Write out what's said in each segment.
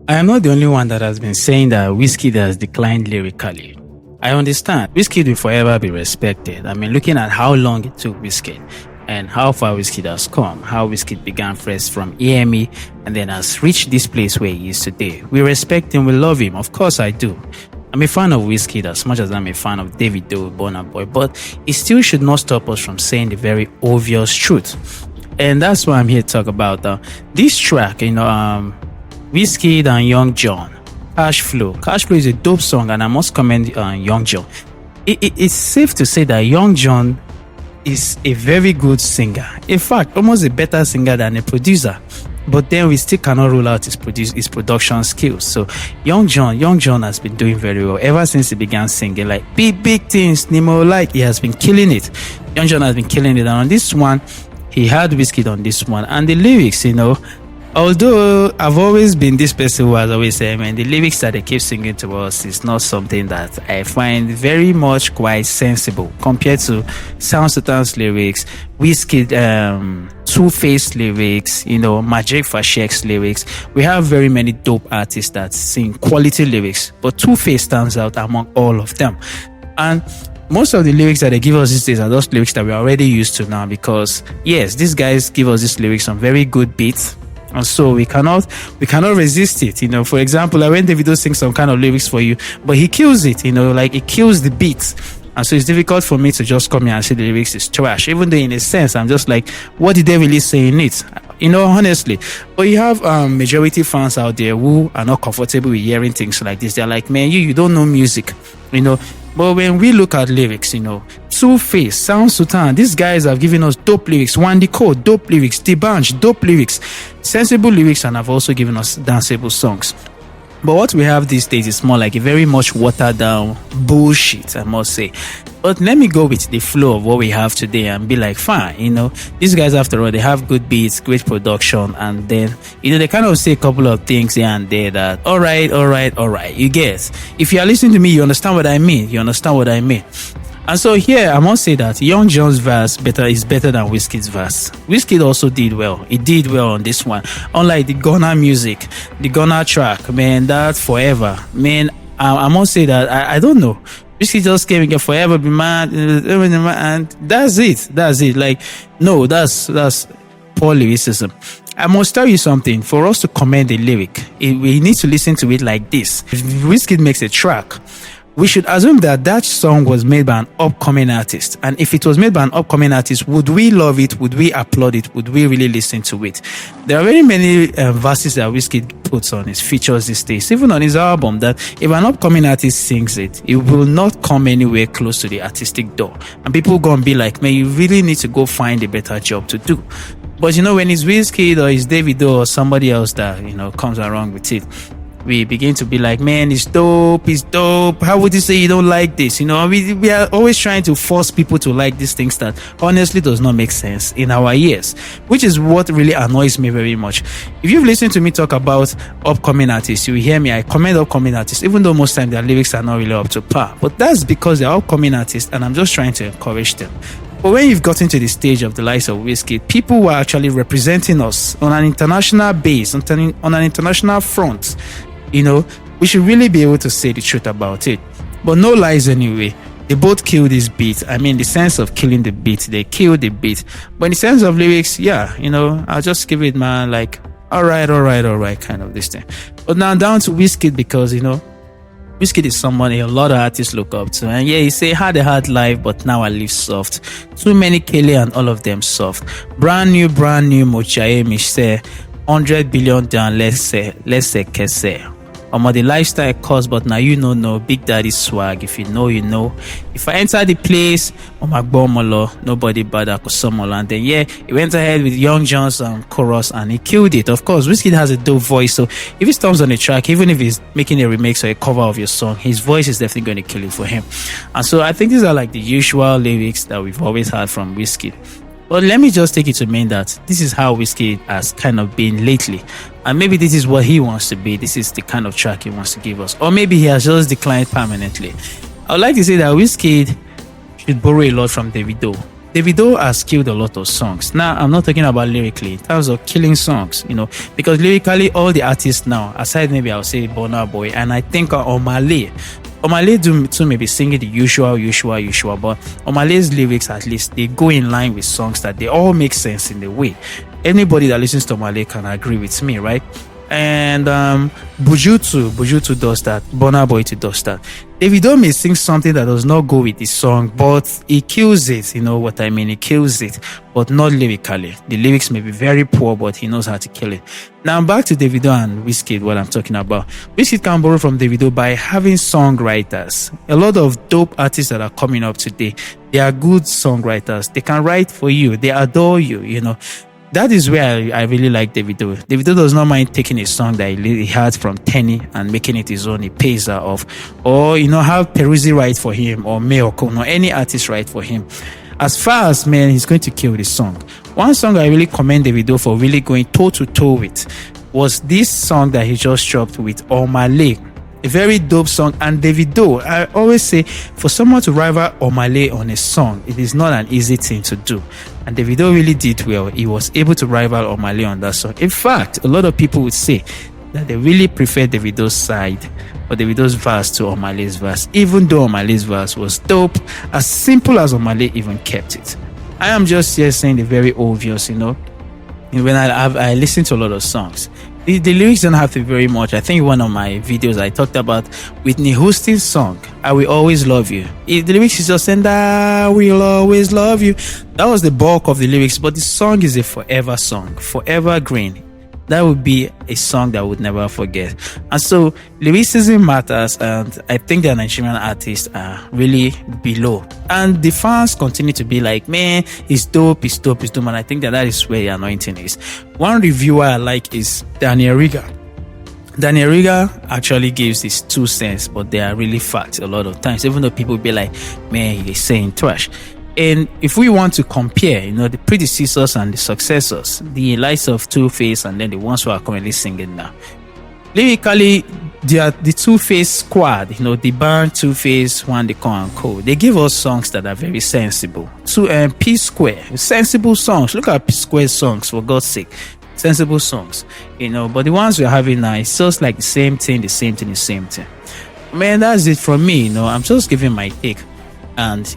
I am not the only one that has been saying that Wizkid has declined lyrically. I understand. Wizkid will forever be respected. I mean, looking at how long it took Wizkid and how far Wizkid has come, how Wizkid began first from EME and then has reached this place where he is today. We respect him, we love him. Of course I do. I'm a fan of Wizkid as much as I'm a fan of Davido, Burna Boy, but it still should not stop us from saying the very obvious truth. And that's why I'm here to talk about this track, Wizkid and Young Jonn, Cash Flow. Cash Flow is a dope song, and I must commend Young Jonn. It's safe to say that Young Jonn is a very good singer. In fact, almost a better singer than a producer. But then we still cannot rule out his production skills. So Young Jonn has been doing very well ever since he began singing like big things. Nemo, like, he has been killing it. Young Jonn has been killing it, and on this one, he had Wizkid on this one, and the lyrics, although I've always been this person who has always said, man, the lyrics that they keep singing to us is not something that I find very much quite sensible compared to Sound Sultan's lyrics, Wizkid, Two-Face lyrics, Magic Fashek's lyrics. We have very many dope artists that sing quality lyrics, but Two-Face stands out among all of them. And most of the lyrics that they give us these days are those lyrics that we're already used to now, because yes, these guys give us these lyrics on very good beats. And so we cannot resist it. For example, like when Davido sings some kind of lyrics for you, but he kills it, like he kills the beat. And so it's difficult for me to just come here and say the lyrics is trash, even though in a sense, I'm just like, what did they really say in it? Honestly. But you have majority fans out there who are not comfortable with hearing things like this. They're like, man, you don't know music, But when we look at lyrics, Two-Face, Sound Sultan, these guys have given us dope lyrics. Wandy Code, dope lyrics. D'banj, dope lyrics. Sensible lyrics, and have also given us danceable songs. But what we have these days is more like a very much watered down bullshit, I must say. But let me go with the flow of what we have today and be like, fine, these guys, after all, they have good beats, great production, and then, they kind of say a couple of things here and there that, all right, you get. If you are listening to me, you understand what I mean. And so here, I must say that Young Jonn's verse is better than Wizkid's verse. Wizkid also did well. He did well on this one. Unlike the Ghana music, the Ghana track, man, that Forever. Man, I must say that, I don't know. Wizkid just came and get Forever Be Mad, and that's it. Like, no, that's poor lyricism. I must tell you something. For us to comment a lyric, we need to listen to it like this. If Wizkid makes a track, we should assume that song was made by an upcoming artist. And if it was made by an upcoming artist, would we love it? Would we applaud it? Would we really listen to it? There are very many verses that Wizkid puts on his features these days, even on his album, that if an upcoming artist sings it, it will not come anywhere close to the artistic door. And people go and be like, man, you really need to go find a better job to do. But when it's Wizkid or it's Davido or somebody else that, comes around with it, we begin to be like, man, it's dope. How would you say you don't like this? We are always trying to force people to like these things that honestly does not make sense in our ears, which is what really annoys me very much. If you've listened to me talk about upcoming artists, you will hear me, I commend upcoming artists, even though most times their lyrics are not really up to par. But that's because they're upcoming artists, and I'm just trying to encourage them. But when you've gotten to the stage of the likes of Wizkid, people who are actually representing us on an international base, on an international front, we should really be able to say the truth about it. But no lies anyway. They both killed this beat. I mean, the sense of killing the beat, they killed the beat. But in the sense of lyrics, yeah, I'll just give it, man, like, all right, kind of this thing. But now down to Wizkid, because, Wizkid is someone a lot of artists look up to. And yeah, he say, had a hard life, but now I live soft. Too many Kelly and all of them soft. Brand new, Mochaye Mish say, 100 billion down, let's say, Kese. The lifestyle cost, but now no Big Daddy swag. If you know, you know. If I enter the place, nobody bad Akosomolo. And then he went ahead with Young Jonn's chorus and he killed it. Of course, Wizkid has a dope voice, so if he storms on a track, even if he's making a remix or a cover of your song, his voice is definitely going to kill it for him. And so I think these are like the usual lyrics that we've always had from Wizkid. But let me just take it to mean that this is how Wizkid has kind of been lately. And maybe this is what he wants to be. This is the kind of track he wants to give us. Or maybe he has just declined permanently. I would like to say that Wizkid should borrow a lot from Davido. Davido has killed a lot of songs. Now, I'm not talking about lyrically, in terms of killing songs, because lyrically, all the artists now, aside maybe I'll say Burna Boy, and I think Omale too may be singing the usual, but Omale's lyrics, at least, they go in line with songs that they all make sense in the way. Anybody that listens to Omale can agree with me, right? And Buju does that. Burna Boy too does that. Davido may sing something that does not go with the song, but he kills it. You know what I mean? He kills it, but not lyrically. The lyrics may be very poor, but he knows how to kill it. Now back to Davido and Wizkid, what I'm talking about. Wizkid can borrow from Davido by having songwriters. A lot of dope artists that are coming up today, they are good songwriters. They can write for you. They adore you, That is where I really like Davido. Davido does not mind taking a song that he had from Tenny and making it his own. He pays her off. Or, have Peruzzi write for him, or Meoko, or any artist write for him. As far as, man, he's going to kill the song. One song I really commend Davido for really going toe-to-toe with was this song that he just dropped with Omale. A very dope song. And Davido, I always say, for someone to rival Omale on a song, it is not an easy thing to do. And Davido really did well. He was able to rival Omale on that song. In fact, a lot of people would say that they really prefer Davido's side or Davido's verse to Omale's verse, even though Omale's verse was dope, as simple as Omale even kept it. I am just here saying the very obvious, When I listen to a lot of songs, the lyrics don't have to be very much. I think one of my videos I talked about Whitney Houston's song, I Will Always Love You. The lyrics is just saying, I will always love you. That was the bulk of the lyrics, but the song is a forever song, forever green. That would be a song that I would never forget. And so lyricism matters, and I think the Nigerian artists are really below. And the fans continue to be like, man, it's dope. And I think that is where the anointing is. One reviewer I like is Daniel Riga. Daniel Riga actually gives his 2 cents, but they are really facts a lot of times, even though people be like, man, he's saying trash. And if we want to compare, the predecessors and the successors, the likes of Two-Face and then the ones who are currently singing now, lyrically, the Two-Face squad, the band Two-Face, One Day and Co. They give us songs that are very sensible. P Square, sensible songs. Look at P Square songs, for God's sake. Sensible songs, But the ones we're having now, it's just like the same thing. Man, that's it from me, I'm just giving my take. And,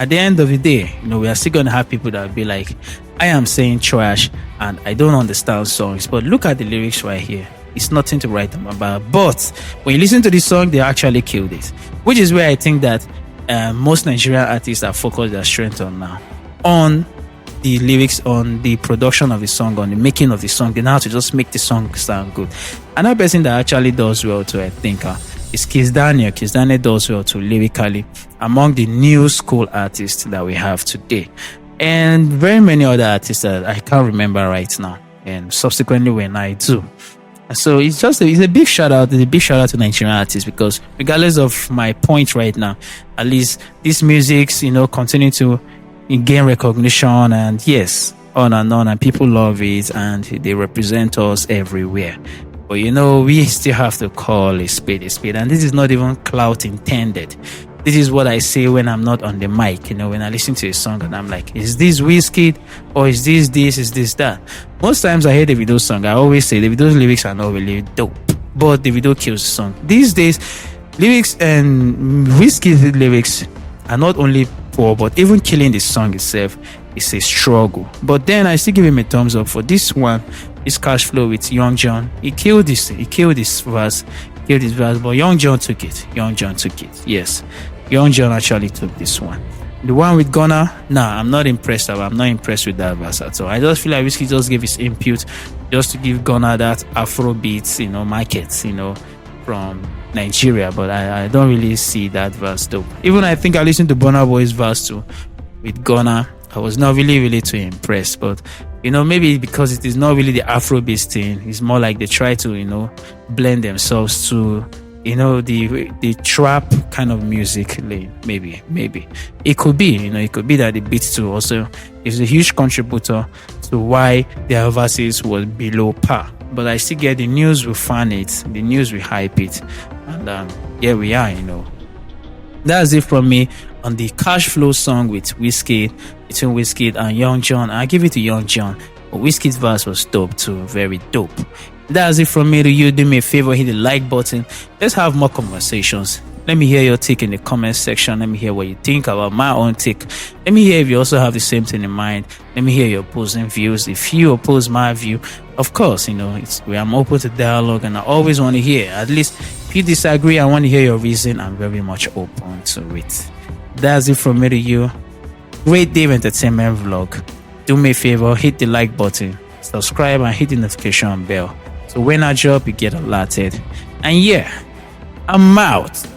at the end of the day, we are still going to have people that will be like, I am saying trash and I don't understand songs. But look at the lyrics right here. It's nothing to write about. But when you listen to this song, they actually killed it. Which is where I think that most Nigerian artists are focused their strength on now. On the lyrics, on the production of the song, on the making of the song. They know how to just make the song sound good. Another person that actually does well too, I think, is Kiss Daniel. Kiss Daniel does well too lyrically among the new school artists that we have today. And very many other artists that I can't remember right now. And subsequently when I do. So it's a big shout out. It's a big shout out to Nigerian artists, because regardless of my point right now, at least these musics, continue to gain recognition, and yes, on, and people love it, and they represent us everywhere. But we still have to call a spade, and this is not even clout intended. This is what I say when I'm not on the mic, when I listen to a song and I'm like, is this Wizkid, or is this, is this that? Most times I hear Davido's song, I always say Davido's lyrics are not really dope, but Davido kills the song. These days, lyrics and Wizkid's lyrics are not only poor, but even killing the song itself is a struggle. But then I still give him a thumbs up for this one. This cash flow with Jonn. He killed this verse, but Jonn took it. Yes, Jonn actually took this one. The one with Gunna, I'm not impressed. I'm not impressed with that verse at all. I just feel like Wizkid just gave his input just to give Gunna that Afro beats, market, from Nigeria. But I don't really see that verse though. Even I think I listened to Burna Boy's verse too with Gunna. I was not really too impressed, but maybe because it is not really the Afrobeat thing, it's more like they try to blend themselves to the trap kind of music lane. Maybe it could be it could be that the beat too also is a huge contributor to why their verses was below par. But I still get the news will fan it, the news will hype it, and here we are. That's it from me on the cash flow song with Wizkid between Wizkid and Young Jonn. I give it to Young Jonn. But Wizkid's verse was dope too, very dope. That's it from me to you. Do me a favor, hit the like button. Let's have more conversations. Let me hear your take in the comment section. Let me hear what you think about my own take. Let me hear if you also have the same thing in mind. Let me hear your opposing views. If you oppose my view, of course, I'm open to dialogue, and I always want to hear. At least if you disagree, I want to hear your reason. I'm very much open to it. That's it from me to you. Great Dave Entertainment Vlog. Do me a favor, hit the like button, subscribe, and hit the notification bell. So when I drop, you get alerted. And yeah, I'm out.